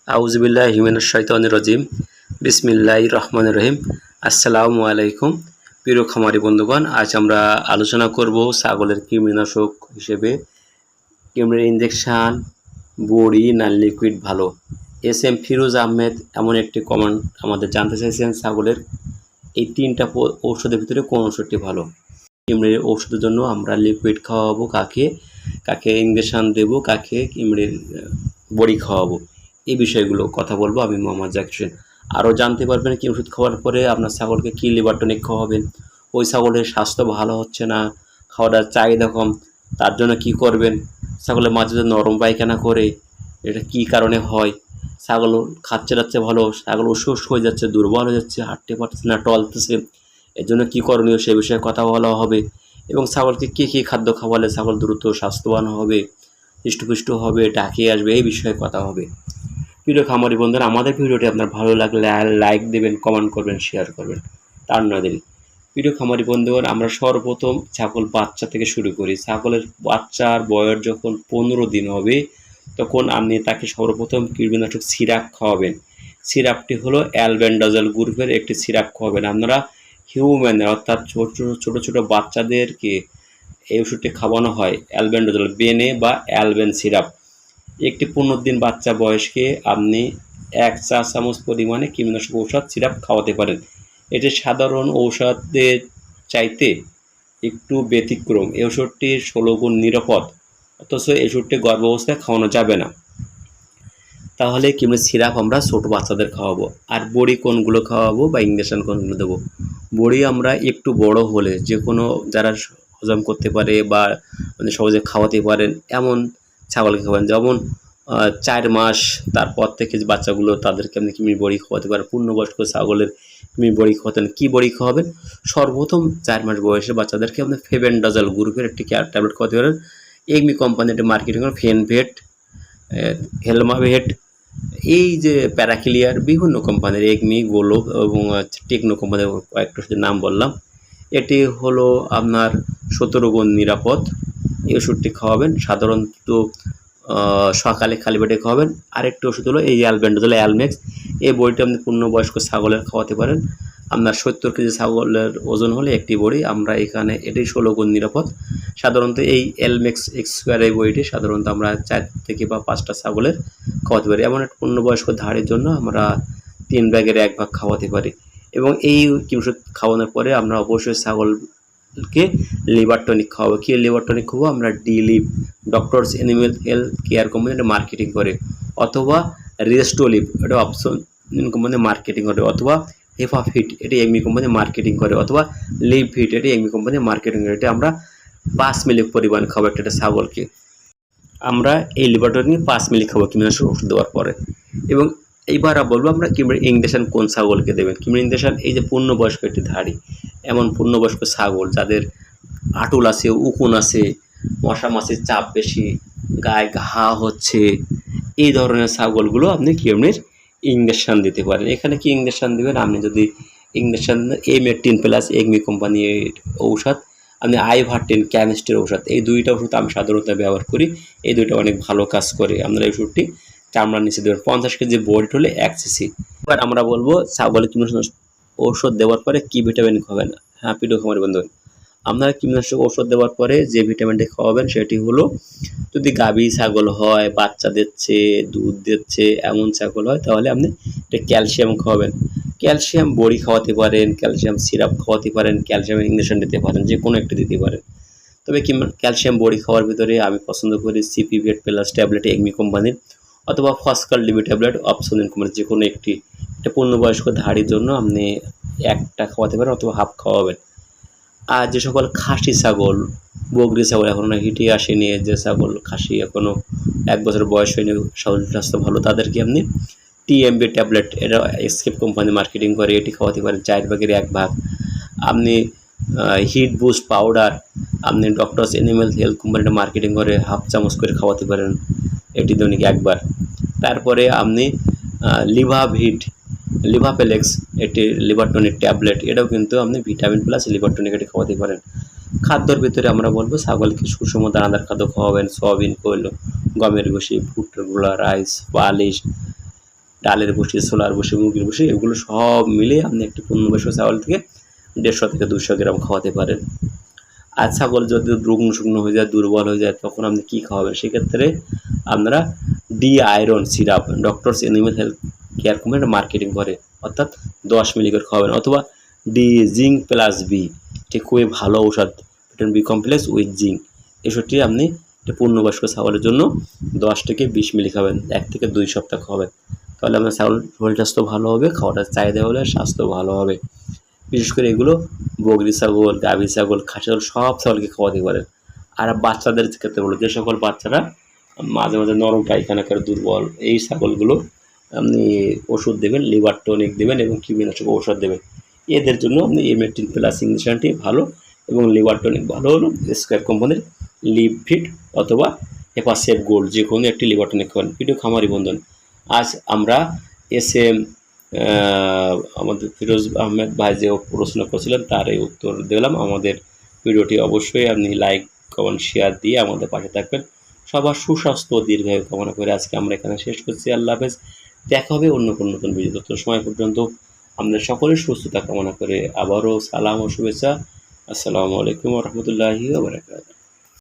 আউযুবিল্লাহি মিনাশ শাইতানির রাজিম। বিসমিল্লাহির রহমানির রহিম। আসসালামু আলাইকুম প্রিয় খামারি বন্ধুগণ, আজ আমরা আলোচনা করব ছাগলের কৃমিনাশক হিসেবে কৃমির ইনজেকশন, বড়ি না লিকুইড ভালো। এস এম ফিরোজ আহমেদ এমন একটি কমেন্ট আমাদের জানতে চাইছেন, ছাগলের এই তিনটা ঔষধের ভিতরে কোন ওষুধটি ভালো। কৃমির ওষুধের জন্য আমরা লিকুইড খাওয়াবো কাকে, কাকে ইনজেকশন দেবো, কাকে কৃমির বড়ি খাওয়াবো, এই বিষয়গুলো কথা বলবো আমি মোহাম্মদ জাকির হোসেন। আরও জানতে পারবেন কি ওষুধ খাওয়ার পরে আপনার ছাগলকে কী লিভার টনিক খাওয়াবেন, ওই ছাগলের স্বাস্থ্য ভালো হচ্ছে না, খাওয়াটার চাহিদা কম, তার জন্য কি করবেন, ছাগলের মাঝে যে নরম পায়খানা করে এটা কি কারণে হয়, ছাগল খাচ্ছে যাচ্ছে ভালো, ছাগল অসুস্থ হয়ে যাচ্ছে, দুর্বল হয়ে যাচ্ছে, হাঁটতে পারতেছে না, টলতেছে, এর জন্য কী করণীয় সে বিষয়ে কথা বলা হবে। এবং ছাগলকে কী কী খাদ্য খাওয়ালে ছাগল দ্রুত স্বাস্থ্যবান হবে, হৃষ্টপুষ্ট হবে, ডাকে আসবে, এই বিষয়ে কথা হবে। প্রিয় খামারি বন্ধুরা, আমাদের ভিডিওটি আপনার ভালো লাগলে লাইক দেবেন, কমেন্ট করবেন, শেয়ার করবেন। তার না দেরি প্রিয় খামারি বন্ধুগণ, আমরা সর্বপ্রথম ছাগল বাচ্চা থেকে শুরু করি। ছাগলের বাচ্চার বয়স যখন 15 দিন হবে তখন আপনি তাকে সর্বপ্রথম কৃমিনাশক সিরাপ খাওয়াবেন। সিরাপটি হলো অ্যালবেন্ডাজল গ্রুপের একটি সিরাপ খাওয়াবেন। আপনারা হিউম্যানের অর্থাৎ ছোট ছোট বাচ্চাদেরকে এই ওষুধটি খাওয়ানো হয়, অ্যালবেন্ডাজল বেনে বা অ্যালবেন সিরাপ। একটি 15 দিন বাচ্চা বয়সকে আপনি 1 চা চামচ পরিমাণে কৃমিনাশক ঔষধ সিরাপ খাওয়াতে পারেন। এটি সাধারণ ঔষধের চাইতে একটু ব্যতিক্রম। এই ওষুধটি 16 গুণ নিরাপদ, অথচ এই ওষুধটি গর্ভাবস্থায় খাওয়ানো যাবে না। তাহলে কৃমির সিরাপ আমরা ছোটো বাচ্চাদের খাওয়াবো। আর বড়ি কোনগুলো খাওয়াবো বা ইঞ্জেকশন কোনগুলো দেবো? বড়ি আমরা একটু বড় হলে, যে কোনো যারা হজম করতে পারে বা সহজে খাওয়াতে পারেন এমন ছাগলকে খাওয়ান। যেমন 4 মাস তারপর থেকে যে বাচ্চাগুলো, তাদেরকে আপনি কৃমির বড়ি খাওয়াতে পারেন। পূর্ণবয়স্ক ছাগলের কৃমির বড়ি খাওয়াতেন। কী বড়ি খাওয়াবেন? সর্বপ্রথম 4 মাস বয়সে বাচ্চাদেরকে আপনি ফেবেন্ডাজল গ্রুপের একটি ট্যাবলেট খাওয়াতে পারেন। এগমি কোম্পানির একটি মার্কেটিং করে ফেনভেট, হেলমাভেট, এই যে প্যারাক্লিয়ার, বিভিন্ন কোম্পানির, এগমি, গোলোব এবং টেকনো কোম্পানির কয়েকটা ওষুধের নাম বললাম। এটি হলো আপনার 17 গুণ নিরাপদ। এই ওষুধটি খাওয়াবেন সাধারণত সকালে খালি পেটে খাওয়াবেন। আরেকটি ওষুধ হলো এই অ্যালবেন্ডাজল অ্যালমেক্স। এই বড়িটি আপনি পূর্ণবয়স্ক ছাগলের খাওয়াতে পারেন। আপনার 70 কেজি ছাগলের ওজন হলে একটি বড়ি, আমরা এখানে এটি 16 গুণ নিরাপদ। সাধারণত এই এলমেক্স এক্সস্কোয়ার এই বড়িটি সাধারণত আমরা 4 থেকে বা 5টা ছাগলের খাওয়াতে পারি। এমন একটা পূর্ণবয়স্ক ধাড়ির জন্য আমরা 3 ভাগের 1 ভাগ খাওয়াতে পারি। এবং এই ওষুধ খাওয়ানোর পরে আমরা অবশ্যই ছাগলকে লিভার টনিক খাওয়াবো। কি লিভার টনিক খাবো? আমরা D-leave, doctors animal health care company এটা মার্কেটিং করে, অথবা রেস্টোলিভ, এটা অপশন কোম্পানি মার্কেটিং করে, অথবা হেফাফিট, এটি এগমি কোম্পানি মার্কেটিং করে, অথবা লিভ ফিট, এটি এগমি কোম্পানি মার্কেটিং করে। এটা আমরা 5 মিলি পরিমাণ খাবো একটা ছাগলকে। আমরা এই লিভার টনিক 5 মিলি খাবো কৃমিনাশক ওষুধ দেওয়ার পরে। এবং এইবার বলবো আমরা কৃমির ইঞ্জেকশন কোন ছাগলকে দেবেন। কৃমির ইঞ্জেকশন এই যে পূর্ণবয়স্ক একটি ধাড়ি, এমন পূর্ণবয়স্ক ছাগল যাদের আটুল আছে, উকুন আছে, মশা মাছির চাপ বেশি, গায়ে ঘা হচ্ছে, এই ধরনের ছাগলগুলো আপনি কৃমির ইঞ্জেকশন দিতে পারেন। এখানে কি ইঞ্জেকশন দেবেন? আপনি যদি ইঞ্জেকশন এম18 প্লাস এগমি কোম্পানির ঔষধ, আপনি আইভারটেন কেমিস্ট্রির ঔষধ, এই দুইটা ওষুধ আমি সাধারণত ব্যবহার করি। এই দুইটা অনেক ভালো কাজ করে। আপনারা এই ওষুধটি চামড়ার নিচে দেবেন। 50 কেজি বড়ি হলে 1 সিসি। এবার আমরা বলবো ছাগলের কৃমিনাশক ঔষধ দেওয়ার পরে কি ভিটামিন খাবেন। হ্যাঁ প্রিয় খামারি বন্ধু, আপনারা কৃমিনাশক ঔষধ দেওয়ার পরে যে ভিটামিনটি খাওয়াবেন সেটি হলো, যদি গাভী ছাগল হয়, বাচ্চা দিচ্ছে, দুধ দিচ্ছে এমন ছাগল হয়, তাহলে আপনি এটা ক্যালসিয়াম খাওয়াবেন। ক্যালসিয়াম বড়ি খাওয়াতে পারেন, ক্যালসিয়াম সিরাপ খাওয়াতে পারেন, ক্যালসিয়াম ইঞ্জেকশন দিতে পারেন, যে কোনো একটি দিতে পারেন। তবে ক্যালসিয়াম বড়ি খাওয়ার ভিতরে আমি পছন্দ করি সিপিভেট প্লাস ট্যাবলেট এগমি কোম্পানির, অথবা ফসকাল ডিবি ট্যাবলেট অপশন কোম্পানির, যে কোনো একটি। এটা পূর্ণবয়স্ক ধাড়ির জন্য আপনি একটা খাওয়াতে পারেন অথবা হাফ খাওয়াবেন। আর যে সকল খাসি ছাগল, বগরি ছাগল এখনও হিটে আসেনি, যে ছাগল খাসি এখনও 1 বছর বয়স হয়নি, শরীর স্বাস্থ্য ভালো, তাদেরকে আপনি টিএমবি ট্যাবলেট, এটা এসকেপ কোম্পানি মার্কেটিং করে, এটি খাওয়াতে পারেন 4 ভাগের 1 ভাগ। আপনি হিট বুস্ট পাউডার, আপনি ডক্টরস অ্যানিমেল হেলথ কোম্পানিটা মার্কেটিং করে হাফ চামচ করে খাওয়াতে পারেন, এটি দৈনিক 1 বার। তারপরে আপনি লিভাভিট, লিভাপেলেক্স, এটি লিভার টনিক ট্যাবলেট, এটাও কিন্তু আপনি ভিটামিন প্লাস লিভার টনিক এটি খাওয়াতে পারেন। খাদ্যর ভিতরে আমরা বলবো ছাগলকে সুষম দানাদার খাদ্য খাওয়াবেন। সয়াবিন, কোয়েল, গমের ভুসি, ভুট্টার গুঁড়া, রাইস, পালিশ, ডালের ভুসি, ছোলার ভুসি, মুগের ভুসি, এগুলো সব মিলে আপনি একটি পূর্ণবয়স্ক ছাগল থেকে 150 থেকে 200 গ্রাম খাওয়াতে পারেন। আর ছাগল যদি রুগ্ন শুকনো হয়ে যায়, দুর্বল হয়ে যায়, তখন আপনি কী খাওয়াবেন? সেক্ষেত্রে আপনারা D iron syrup doctors animal health care company marketing করে, অর্থাৎ 10 মিলি করে খাওয়াবেন, অথবা ডি জিঙ্ক প্লাস বি, এটি খুবই ভালো ঔষধ, vitamin B complex with zinc. এসবটি আপনি পূর্ণবয়স্ক ছাগলের জন্য 10 থেকে 20 মিলি খাবেন, 1 থেকে 2 সপ্তাহ খাওয়াবেন। তাহলে আপনার ছাগল শরীর স্বাস্থ্য ভালো হবে, খাওয়াটার চাহিদা হলে স্বাস্থ্য ভালো হবে। বিশেষ করে এগুলো বগরি ছাগল, গাভী ছাগল, খাসি ছাগল সব ছাগলকে খাওয়াতে পারেন। আর বাচ্চাদের ক্ষেত্রে বলো, যে সকল বাচ্চারা মাঝে মাঝে নরম পায়খানা করে, দুর্বল, এই ছাগলগুলো আপনি ওষুধ দেবেন, লিভার টনিক দেবেন এবং কৃমিনাশক ঔষধ দেবেন। এদের জন্য আপনি এমেট্রিন প্লাস ইঞ্জেকশনটি ভালো, এবং লিভার টনিক ভালো হলো স্কোয়ার কোম্পানির লিভ ফিট অথবা হেপাসেভ গোল্ড, যে কোনো একটি লিভার টনিক খাবেন। প্রিয় খামারি বন্ধুগণ, আজ আমরা এসএম আমাদের ফিরোজ আহমেদ ভাই যে প্রশ্ন করেছিলেন তার এই উত্তর দিলাম। আমাদের ভিডিওটি অবশ্যই আপনি লাইক, কমেন্ট, শেয়ার দিয়ে আমাদের পাশে থাকবেন। সবার সুস্বাস্থ্য ও দীর্ঘায়ু কামনা করে আজকে আমরা এখানে শেষ করছি। আল্লাহ হাফেজ। দেখা হবে অন্য কোনো নতুন ভিডিও। তত সময় পর্যন্ত আমাদের সকলের সুস্থতা কামনা করে আবারও সালাম ও শুভেচ্ছা। আসসালামু আলাইকুম ওয়া রাহমাতুল্লাহি ওয়া বারাকাতুহু।